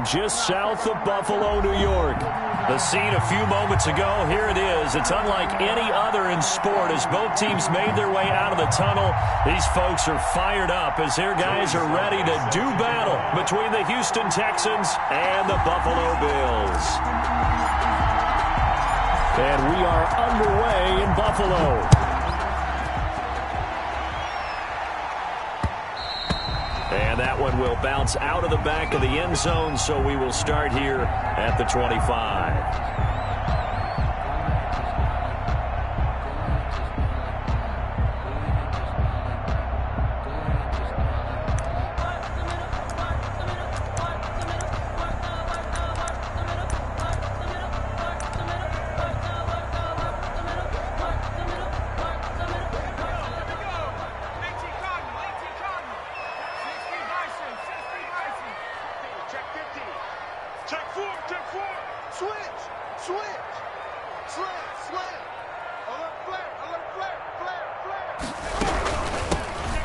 Just south of Buffalo, New York. The scene a few moments ago, here it is. It's unlike any other in sport as both teams made their way out of the tunnel. These folks are fired up as their guys are ready to do battle between the Houston Texans and the Buffalo Bills. And we are underway in Buffalo. And that one will bounce out of the back of the end zone, so we will start here at the 25.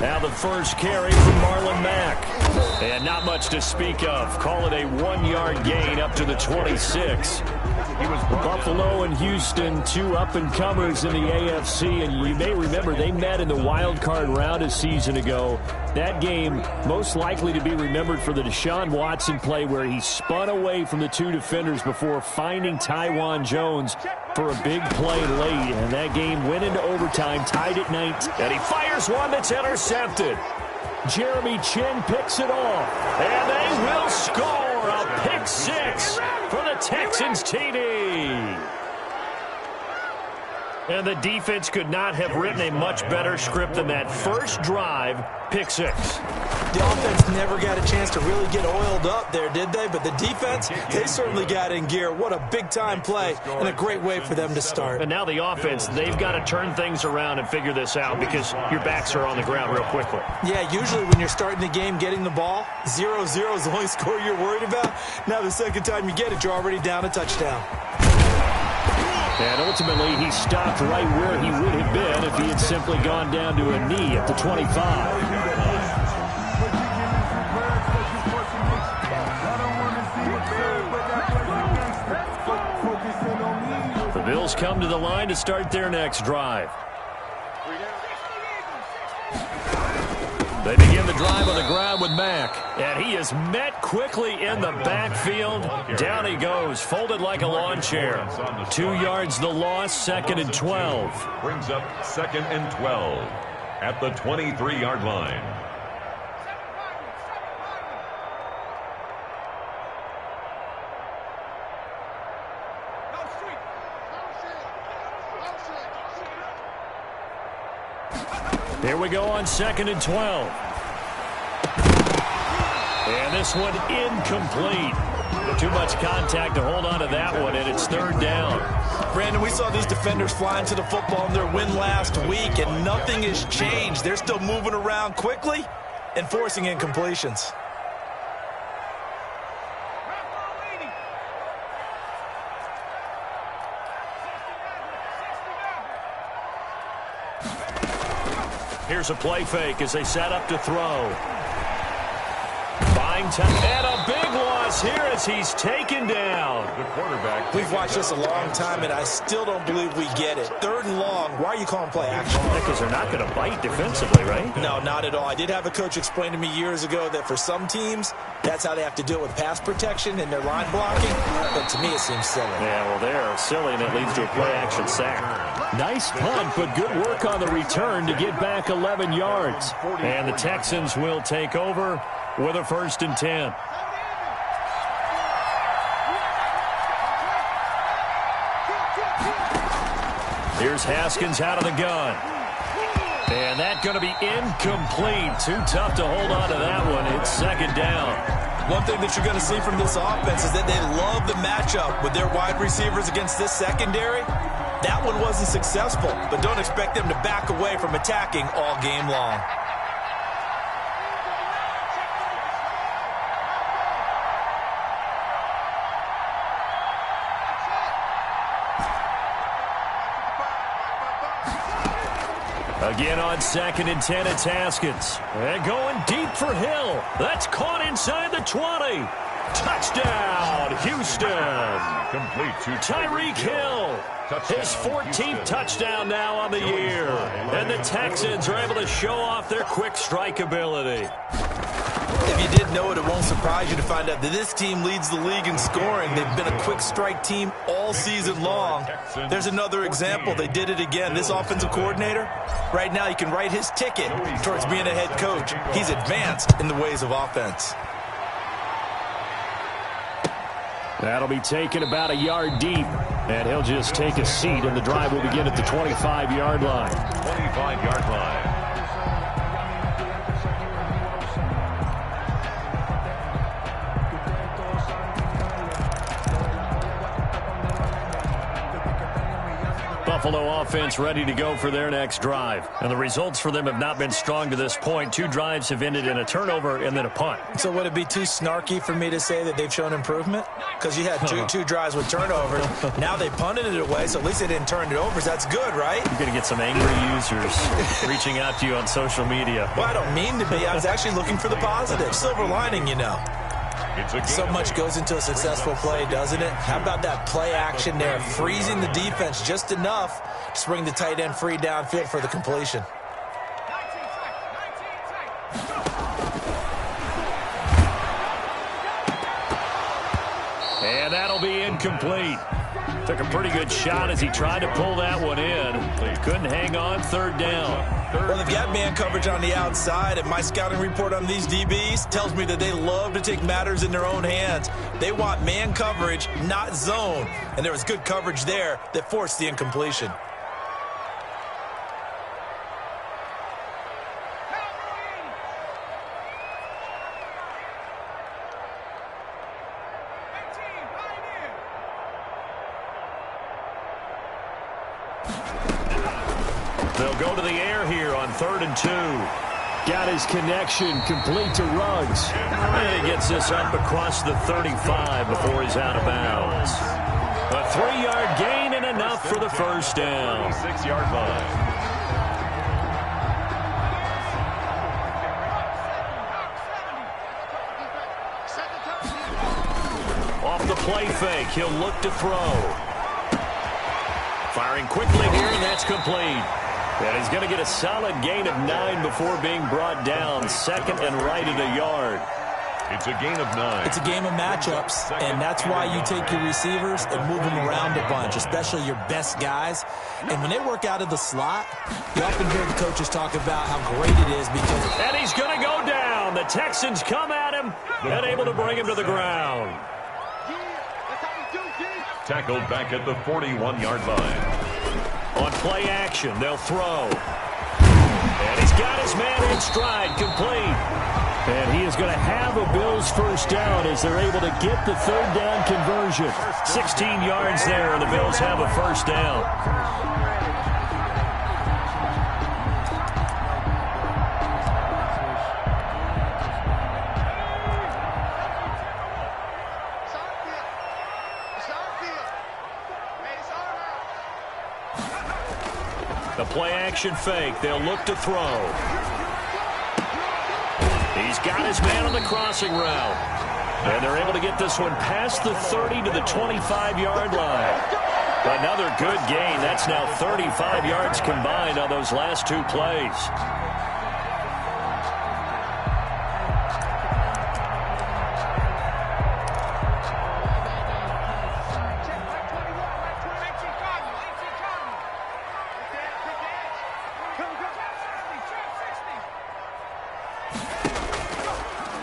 Now the first carry from Marlon Mack. And not much to speak of. Call it a 1-yard gain up to the 26. Buffalo and Houston, two up-and-comers in the AFC. And you may remember they met in the wild card round a season ago. That game most likely to be remembered for the Deshaun Watson play where he spun away from the two defenders before finding Tywan Jones for a big play late. And that game went into overtime, tied at 19. And he fires one that's intercepted. Jeremy Chin picks it off. And they will score a pick six for the Texans TD. And the defense could not have written a much better script than that first drive, pick six. The offense never got a chance to really get oiled up there, did they? But the defense, they certainly got in gear. What a big-time play and a great way for them to start. And now the offense, they've got to turn things around and figure this out because your backs are on the ground real quickly. Yeah, usually when you're starting the game getting the ball, 0-0 is the only score you're worried about. Now the second time you get it, you're already down a touchdown. And ultimately, he stopped right where he would have been if he had simply gone down to a knee at the 25. The Bills come to the line to start their next drive. They begin the drive on the ground with Mack. And he is met quickly in the backfield. Down he goes, folded like a lawn chair. 2 yards the loss, 2nd and 12. Brings up 2nd and 12 at the 23-yard line. Here we go on 2nd and 12. And this one incomplete. Too much contact to hold on to that one, and it's 3rd down. Brandon, we saw these defenders flying to the football in their win last week, and nothing has changed. They're still moving around quickly and forcing incompletions. Here's a play fake as they set up to throw. Buying time, and a big loss here as he's taken down. The quarterback. We've watched this a long time, and I still don't believe we get it. 3rd and long. Why are you calling play action? Because they're not going to bite defensively, right? No, not at all. I did have a coach explain to me years ago that for some teams, that's how they have to deal with pass protection and their line blocking. But to me, it seems silly. Yeah, well, they're silly, and it leads to a play-action sack. Nice punt, but good work on the return to get back 11 yards. And the Texans will take over with a 1st and 10. Here's Haskins out of the gun. And that's going to be incomplete. Too tough to hold on to that one. It's 2nd down. One thing that you're going to see from this offense is that they love the matchup with their wide receivers against this secondary. That one wasn't successful, but don't expect them to back away from attacking all game long. Again on 2nd and 10, it's Haskins. And going deep for Hill. That's caught inside the 20. Touchdown, Houston. Complete to Tyreek Hill. His 14th touchdown now on the year. And the Texans are able to show off their quick strike ability. If you didn't know it, it won't surprise you to find out that this team leads the league in scoring. They've been a quick strike team all season long. There's another example. They did it again. This offensive coordinator, right now he can write his ticket towards being a head coach. He's advanced in the ways of offense. That'll be taken about a yard deep, and he'll just take a seat, and the drive will begin at the 25-yard line. 25-yard line. Buffalo offense ready to go for their next drive. And the results for them have not been strong to this point. 2 drives have ended in a turnover and then a punt. So would it be too snarky for me to say that they've shown improvement? Because you had two drives with turnovers. Now they punted it away, so at least they didn't turn it over. So that's good, right? You're going to get some angry users reaching out to you on social media. Well, I don't mean to be. I was actually looking for the positive. Silver lining, you know. So much goes into a successful play, doesn't it? How about that play action there, freezing the defense just enough to bring the tight end free downfield for the completion. And that'll be incomplete. Took a pretty good shot as he tried to pull that one in. Couldn't hang on, 3rd down. Well, they've got man coverage on the outside, and my scouting report on these DBs tells me that they love to take matters in their own hands. They want man coverage, not zone. And there was good coverage there that forced the incompletion. They'll go to the air here on 3rd and 2. Got his connection complete to Ruggs. And he gets this up across the 35 before he's out of bounds. A 3-yard gain and enough for the first down. 6-yard line. Off the play fake, he'll look to throw. Firing quickly here, and that's complete. And he's going to get a solid gain of 9 before being brought down. 2nd and right at a yard. It's a gain of 9. It's a game of matchups, and that's why you take your receivers and move them around a bunch, especially your best guys. And when they work out of the slot, you often hear the coaches talk about how great it is because... And he's going to go down. The Texans come at him and able to bring him to the ground. Tackled back at the 41-yard line. On play action, they'll throw. And he's got his man in stride, complete. And he is going to have a Bills first down as they're able to get the 3rd down conversion. 16 yards there, and the Bills have a first down. The play-action fake. They'll look to throw. He's got his man on the crossing route. And they're able to get this one past the 30 to the 25-yard line. Another good gain. That's now 35 yards combined on those last 2 plays.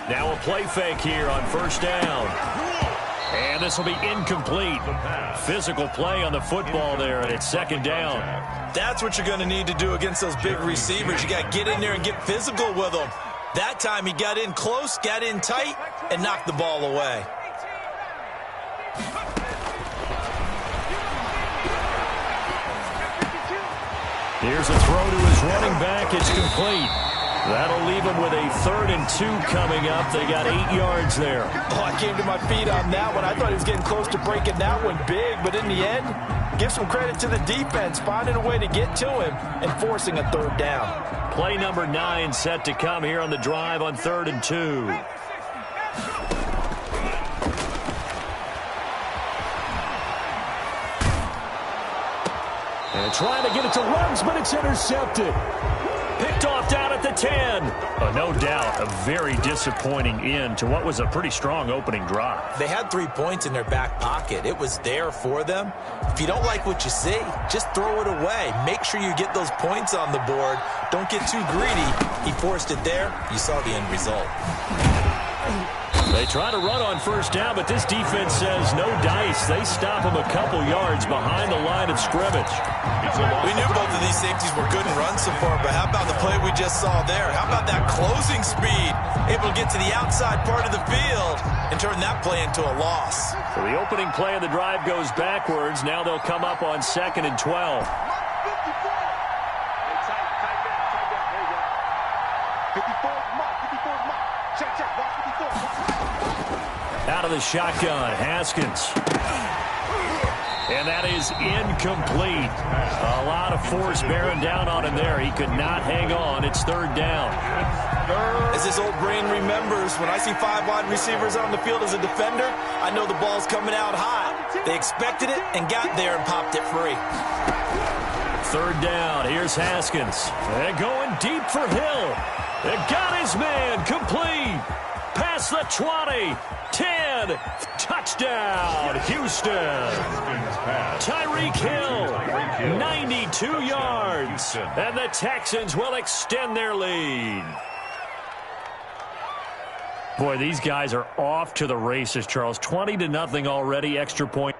Now a play fake here on first down. And this will be incomplete. Physical play on the football there, and it's 2nd down. That's what you're going to need to do against those big receivers. You got to get in there and get physical with them. That time he got in close, got in tight, and knocked the ball away. Here's a throw to his running back. It's complete. That'll leave him with a 3rd and 2 coming up. They got 8 yards there. Oh, I came to my feet on that one. I thought he was getting close to breaking that one big, but in the end, give some credit to the defense, finding a way to get to him and forcing a 3rd down. Play number 9 set to come here on the drive on 3rd and 2. And trying to get it to Ruggs, but it's intercepted. Picked off down at the 10. No doubt a very disappointing end to what was a pretty strong opening drive. They had 3 points in their back pocket. It was there for them. If you don't like what you see, just throw it away. Make sure you get those points on the board. Don't get too greedy. He forced it there. You saw the end result. They try to run on first down, but this defense says no dice. They stop him a couple yards behind the line of scrimmage. We knew both of these safeties were good in run support, but how about the play we just saw there? How about that closing speed? Able to get to the outside part of the field and turn that play into a loss. So the opening play of the drive goes backwards. Now they'll come up on 2nd and 12. Out of the shotgun, Haskins. And that is incomplete. A lot of force bearing down on him there. He could not hang on. It's 3rd down. As this old brain remembers, when I see 5 wide receivers on the field as a defender, I know the ball's coming out high. They expected it and got there and popped it free. 3rd down. Here's Haskins. They're going deep for Hill. They got his man complete. Past the 20. 10. Touchdown, Houston. Tyreek Hill, 92 yards. And the Texans will extend their lead. Boy, these guys are off to the races, Charles. 20-0 already, extra point.